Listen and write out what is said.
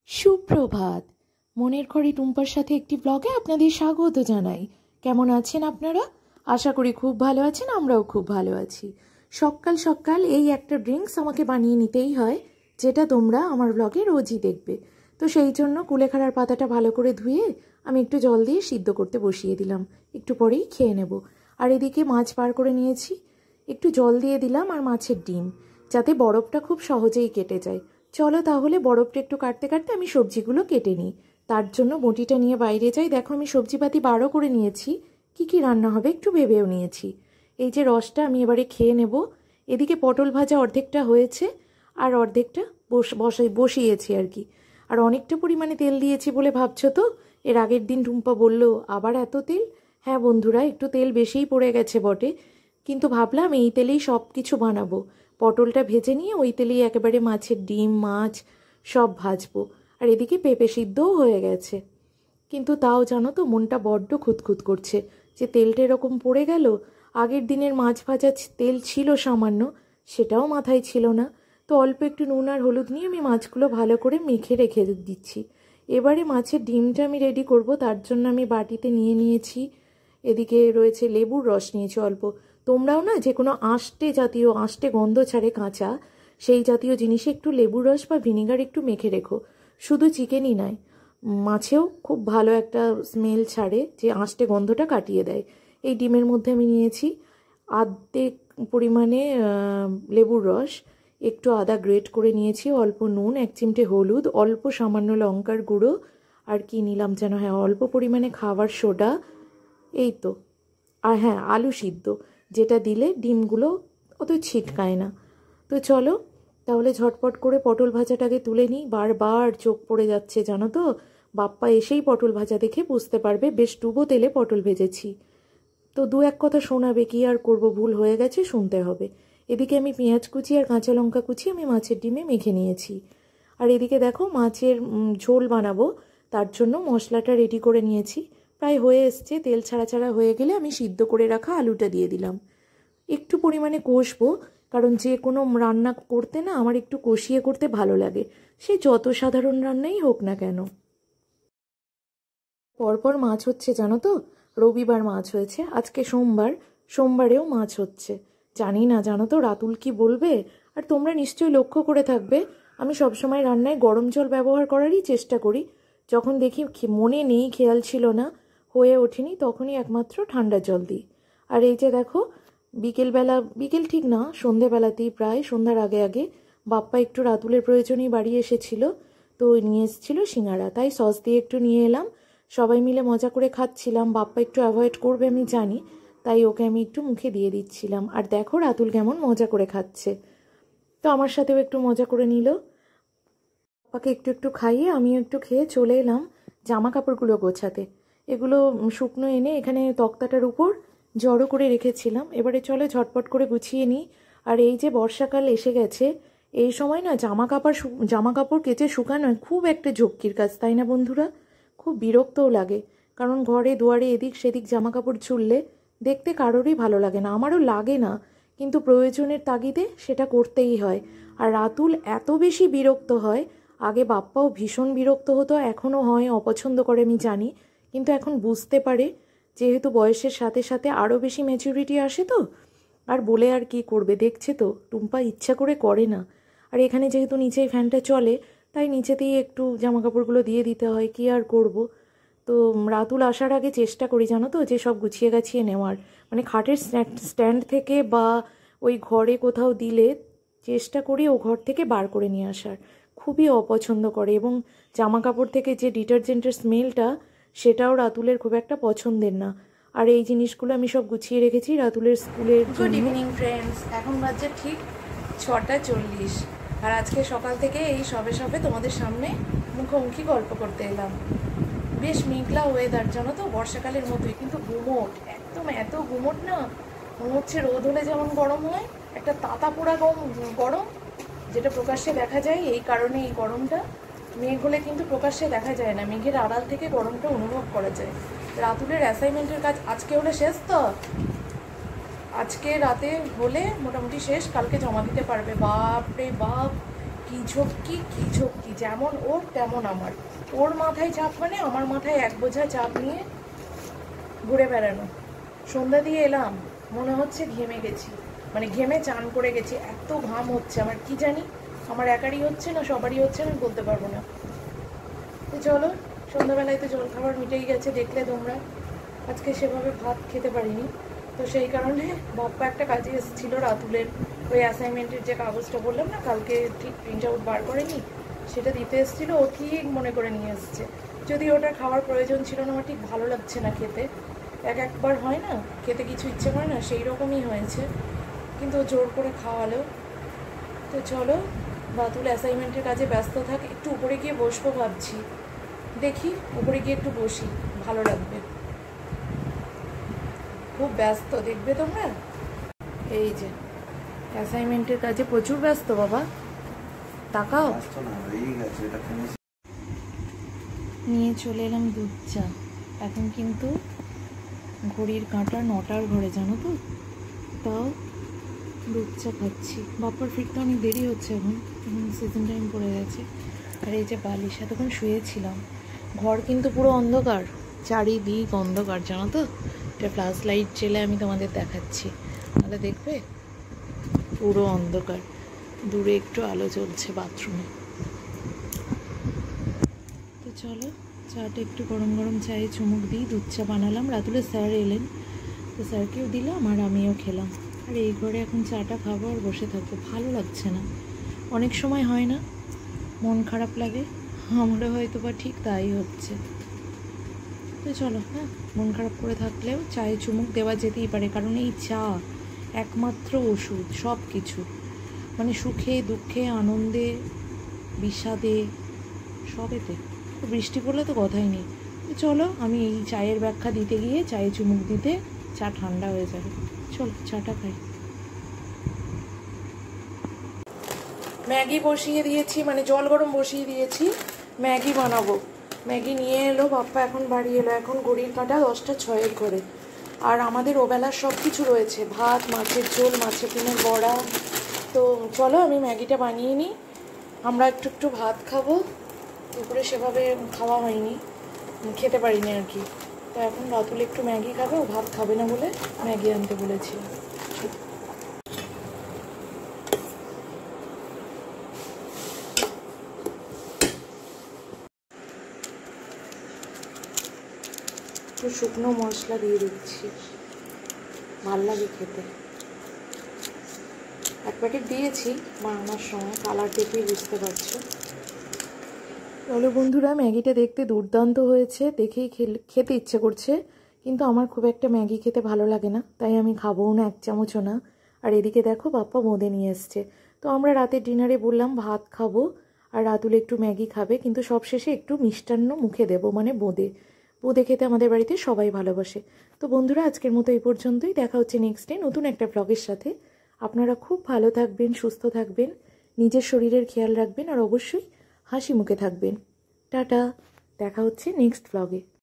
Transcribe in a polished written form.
সুপ্রভাত। মনের ঘরে টুম্পার সাথে একটি ব্লগে আপনাদের স্বাগত জানাই। কেমন আছেন আপনারা? আশা করি খুব ভালো আছেন, আমরাও খুব ভালো আছি। সকাল সকাল এই একটা ড্রিঙ্কস আমাকে বানিয়ে নিতেই হয়, যেটা তোমরা আমার ব্লগে রোজই দেখবে। তো সেই জন্য কুলেখাড়ার পাতাটা ভালো করে ধুয়ে আমি একটু জল দিয়ে সিদ্ধ করতে বসিয়ে দিলাম, একটু পরেই খেয়ে নেব। আর এদিকে মাছ বার করে নিয়েছি, একটু জল দিয়ে দিলাম আর মাছের ডিম, যাতে বরফটা খুব সহজেই কেটে যায়। চলো তাহলে বরফটা একটু কাটতে কাটতে আমি সবজিগুলো কেটে নিই। তার জন্য বটিটা নিয়ে বাইরে যাই। দেখো আমি সবজিপাতি বারও করে নিয়েছি, কি কি রান্না হবে একটু ভেবেও নিয়েছি। এই যে রসটা আমি এবারে খেয়ে নেব। এদিকে পটল ভাজা অর্ধেকটা হয়েছে আর অর্ধেকটা বসিয়েছি আর কি। আর অনেকটা পরিমাণে তেল দিয়েছি বলে ভাবছো তো, এর আগের দিন টুম্পা বলল আবার এত তেল। হ্যাঁ বন্ধুরা, একটু তেল বেশিই পড়ে গেছে বটে, কিন্তু ভাবলাম এই তেলেই সব কিছু বানাবো। পটলটা ভেজে নিয়ে ওই তেলেই একেবারে মাছের ডিম মাছ সব ভাজবো। আর এদিকে পেঁপে সিদ্ধও হয়ে গেছে। কিন্তু তাও জানো তো, মনটা বড্ড খুঁতখুত করছে যে তেলটা এরকম পড়ে গেল। আগের দিনের মাছ ভাজা তেল ছিল সামান্য, সেটাও মাথায় ছিল না। তো অল্প একটু নুন আর হলুদ নিয়ে আমি মাছগুলো ভালো করে মেখে রেখে দিচ্ছি। এবারে মাছের ডিমটা আমি রেডি করব, তার জন্য আমি বাটিতে নিয়ে নিয়েছি। এদিকে রয়েছে লেবুর রস নিয়েছি অল্প। তোমরাও না যে কোনো আঁশটে গন্ধ ছাড়ে কাঁচা, সেই জাতীয় জিনিসে একটু লেবুর রস বা ভিনিগার একটু মেখে রেখো। শুধু চিকেনই নয়, মাছেও খুব ভালো একটা স্মেল ছাড়ে, যে আঁশটে গন্ধটা কাটিয়ে দেয়। এই ডিমের মধ্যে আমি নিয়েছি আধেক পরিমাণে লেবুর রস, একটু আদা গ্রেট করে নিয়েছি, অল্প নুন, 1 চিমটে হলুদ, অল্প সামান্য লঙ্কার গুঁড়ো, আর কি নিলাম যেন, হ্যাঁ অল্প পরিমাণে খাবার সোডা, এই তো। আর হ্যাঁ আলু সিদ্ধ, যেটা দিলে ডিমগুলো অত ছিটকায় না। তো চলো তাহলে ঝটপট করে পটল ভাজাটাকে তুলে নিই। বারবার চোখ পড়ে যাচ্ছে জানো তো, বাপ্পা এসেই পটল ভাজা দেখে বুঝতে পারবে বেশ ডুবো তেলে পটল ভেজেছি। তো দু এক কথা শোনাবে, কি আর করব, ভুল হয়ে গেছে, শুনতে হবে। এদিকে আমি পেঁয়াজ কুচি আর কাঁচা লঙ্কা কুচি আমি মাছের ডিমে মেখে নিয়েছি। আর এদিকে দেখো মাছের ঝোল বানাবো, তার জন্য মশলাটা রেডি করে নিয়েছি। প্রায় হয়ে এসছে, তেল ছাড়া ছাড়া হয়ে গেলে আমি সিদ্ধ করে রাখা আলুটা দিয়ে দিলাম। একটু পরিমাণে কষবো, কারণ যে কোনো রান্না করতে না আমার একটু কষিয়ে করতে ভালো লাগে, সে যত সাধারণ রান্নাই হোক না কেন। পরপর মাছ হচ্ছে জানো তো, রবিবার মাছ হয়েছে, আজকে সোমবার, সোমবারেও মাছ হচ্ছে। জানি না জানো তো রাতুল কি বলবে। আর তোমরা নিশ্চয়ই লক্ষ্য করে থাকবে, আমি সবসময় রান্নায় গরম জল ব্যবহার করারই চেষ্টা করি। যখন দেখি মনে নেই, খেয়াল ছিল না, হয়ে ওঠেনি, তখনই একমাত্র ঠান্ডা জল দিই। আর এই যে দেখো, বিকেল ঠিক না, সন্ধেবেলাতেই, প্রায় সন্ধ্যার আগে আগে বাপ্পা একটু রাতুলের প্রয়োজনেই বাড়ি এসেছিল, তো নিয়ে এসেছিল সিঙ্গারা, তাই সস দিয়ে একটু নিয়ে এলাম। সবাই মিলে মজা করে খাচ্ছিলাম। বাপ্পা একটু অ্যাভয়েড করবে আমি জানি, তাই ওকে আমি একটু মুখে দিয়ে দিচ্ছিলাম। আর দেখো রাতুল কেমন মজা করে খাচ্ছে, তো আমার সাথেও একটু মজা করে নিল। বাপ্পাকে একটু একটু খাইয়ে আমিও একটু খেয়ে চলে এলাম জামা কাপড়গুলো গোছাতে। এগুলো শুকনো এনে এখানে তক্তাটার উপর জড়ো করে রেখেছিলাম, এবারে চলে ঝটপট করে গুছিয়ে নিই। আর এই যে বর্ষাকাল এসে গেছে, এই সময় না জামা কাপড় কেচে শুকানো খুব একটা ঝক্কির কাজ, তাই না বন্ধুরা? খুব বিরক্তও লাগে, কারণ ঘরে দুয়ারে এদিক সেদিক জামা কাপড় ঝুললে দেখতে কারোরই ভালো লাগে না, আমারও লাগে না, কিন্তু প্রয়োজনের তাগিদে সেটা করতেই হয়। আর রাতুল এত বেশি বিরক্ত হয়, আগে বাপ্পাও ভীষণ বিরক্ত হতো, এখনও হয়, অপছন্দ করে আমি জানি, কিন্তু এখন বুঝতে পারে, যেহেতু বয়সের সাথে সাথে আরও বেশি ম্যাচুরিটি আসে তো। আর বলে আর কি করবে, দেখছে তো টুম্পা ইচ্ছা করে করে না। আর এখানে যেহেতু নিচেই ফ্যানটা চলে, তাই নিচেতেই একটু জামা কাপড়গুলো দিয়ে দিতে হয়, কি আর করব। তো রাতুল আসার আগে চেষ্টা করি জানো তো, যে সব গুছিয়ে গাছিয়ে নেওয়ার, মানে খাটের স্ট্যান্ড থেকে বা ওই ঘরে কোথাও দিলে চেষ্টা করি ও ঘর থেকে বার করে নিয়ে আসার। খুবই অপছন্দ করে, এবং জামা কাপড় থেকে যে ডিটারজেন্টের স্মেলটা, সেটাও রাতুলের খুব একটা পছন্দের না। আর এই জিনিসগুলো আমি সব গুছিয়ে রেখেছি রাতুলের স্কুলের। গুড ইভিনিং ফ্রেন্ডস, এখন বাজে ঠিক 6:40, আর আজকে সকাল থেকে এই সবে সবে তোমাদের সামনে মুখোমুখি গল্প করতে এলাম। বেশ মেঘলা ওয়েদার জানো তো, বর্ষাকালের মতোই, কিন্তু গুমোট, একদম এত গুমোট না, মনে হচ্ছে রোদ হলে যেমন গরম হয়, একটা তাতা পোড়া গরম, যেটা প্রকাশ্যে দেখা যায়। এই কারণে এই গরমটা, মেঘ হলে কিন্তু প্রকাশ্যে দেখা যায় না, মেঘের আড়াল থেকে গরমটা অনুভব করা যায়। রাতুলের অ্যাসাইনমেন্টের কাজ আজকে হলে শেষ, তো আজকে রাতে হলে মোটামুটি শেষ, কালকে জমা দিতে পারবে। বাপ রে বাপ, কি ঝক্কি যেমন ওর তেমন আমার। ওর মাথায় চাপ মানে আমার মাথায় এক বোঝা চাপ নিয়ে ঘুরে বেড়ানো। সন্ধ্যা দিয়ে এলাম, মনে হচ্ছে ঘেমে গেছি, মানে ঘেমে চান করে গেছি, এত ঘাম হচ্ছে আমার। কি জানি আমার একারই হচ্ছে না সবারই হচ্ছে, আমি বলতে পারবো না। তো চলো, সন্ধ্যাবেলায় তো জলখাবার মিটেই গেছে, দেখলে তোমরা। আজকে সেভাবে ভাত খেতে পারিনি, তো সেই কারণে বাপ্পা একটা কাজে এসেছিলো রাতুলের ওই অ্যাসাইনমেন্টের যে কাগজটা বললাম না কালকে ঠিক প্রিন্ট আউট বার করেনি, সেটা দিতে এসেছিলো। ও ঠিক মনে করে নিয়ে এসছে, যদি ওটা খাওয়ার প্রয়োজন ছিল না, আমার ঠিক ভালো লাগছে না খেতে। একবার হয় না খেতে কিছু ইচ্ছে করে না, সেই রকমই হয়েছে, কিন্তু ও জোর করে খাওয়ালো। তো চলো, রাতুল অ্যাসাইনমেন্টের কাজে ব্যস্ত থাক, একটু উপরে গিয়ে বসবো ভাবছি। দেখি উপরে গিয়ে একটু বসি, ভালো লাগবে। খুব ব্যস্ত দেখবে তোমরা, এই যে অ্যাসাইনমেন্টের কাজে প্রচুর ব্যস্ত বাবা। তাকাও, নিয়ে চলে এলাম দুধ চা। এখন কিন্তু ঘড়ির কাঁটা 9টার ঘরে, জানো তো, তাও দুধ চা খাচ্ছি। বাপ্পার ফিরতে অনেক দেরি হচ্ছে, এখন সিজন টাইম পড়ে গেছে। আর এই যে বালিশ, এতক্ষণ শুয়েছিলাম। ঘর কিন্তু পুরো অন্ধকার, চারিদিক অন্ধকার, জানো তো। এটা ফ্ল্যাশ লাইট জেলে আমি তোমাদের দেখাচ্ছি, তাহলে দেখবে পুরো অন্ধকার। দূরে একটু আলো জ্বলছে বাথরুমে। তো চলো, চাটা একটু গরম গরম চায়ে চুমুক দিই। দুধ চা বানালাম, রাতুলে স্যার এলেন, তো স্যারকেও দিলাম আর আমিও খেলাম। আর এই ঘরে এখন চাটা খাবো আর বসে থাকবো, ভালো লাগছে না। অনেক সময় হয় না মন খারাপ লাগে, আমারও হয়তো বা ঠিক তাই হচ্ছে। তো চলো, হ্যাঁ, মন খারাপ করে থাকলেও চায়ে চুমুক দেওয়া যেতেই পারে, কারণ এই চা একমাত্র ওষুধ সব কিছু, মানে সুখে দুঃখে আনন্দে বিষাদে সবেতে। তো বৃষ্টি পড়লে তো কথাই নেই। তো চলো, আমি এই চায়ের ব্যাখ্যা দিতে গিয়ে চায়ে চুমুক দিতে চা ঠান্ডা হয়ে যাবে। চলো চাটা খাই। ম্যাগি বসিয়ে দিয়েছি, মানে জল গরম বসিয়ে দিয়েছি, ম্যাগি বানাবো। ম্যাগি নিয়ে এলো বাপ্পা, এখন বাড়ি এলো। এখন ঘড়ির কাঁটা 10টা 6 ঘরে। আর আমাদের ওবেলার সব কিছু রয়েছে, ভাত, মাছের ঝোল, মাছের ডিমের বড়া। তো চলো আমি ম্যাগিটা বানিয়ে নিই, আমরা একটু একটু ভাত খাবো। দুপুরে সেভাবে খাওয়া হয়নি, খেতে পারিনি আর কি। তো এখন রাতুল একটু ম্যাগি খাবে, ও ভাত খাবে না বলে ম্যাগি আনতে বলেছি। একটু শুকনো মশলা দিয়ে দিচ্ছি, ভাল লাগে খেতে। 1 প্যাকেট দিয়েছি বানানোর সময়, কালার দেখেই বুঝতে পারছো। চলো বন্ধুরা, ম্যাগিটা দেখতে দুর্দান্ত হয়েছে, দেখেই খেতে ইচ্ছে করছে, কিন্তু আমার খুব একটা ম্যাগি খেতে ভালো লাগে না, তাই আমি খাবোও না, 1 চামচও না। আর এদিকে দেখো বাপ্পা বোঁদে নিয়ে এসছে। তো আমরা রাতের ডিনারে বললাম ভাত খাবো আর রাতুল একটু ম্যাগি খাবে, কিন্তু সবশেষে একটু মিষ্টান্ন মুখে দেবো, মানে বোঁদে। বোঁদে খেতে আমাদের বাড়িতে সবাই ভালোবাসে। তো বন্ধুরা, আজকের মতো এই পর্যন্তই, দেখা হচ্ছে নেক্সট ডে নতুন একটা ব্লগের সাথে। আপনারা খুব ভালো থাকবেন, সুস্থ থাকবেন, নিজের শরীরের খেয়াল রাখবেন, আর অবশ্যই হাসি মুখে থাকবেন। টাটা, দেখা হচ্ছে নেক্সট ব্লগে।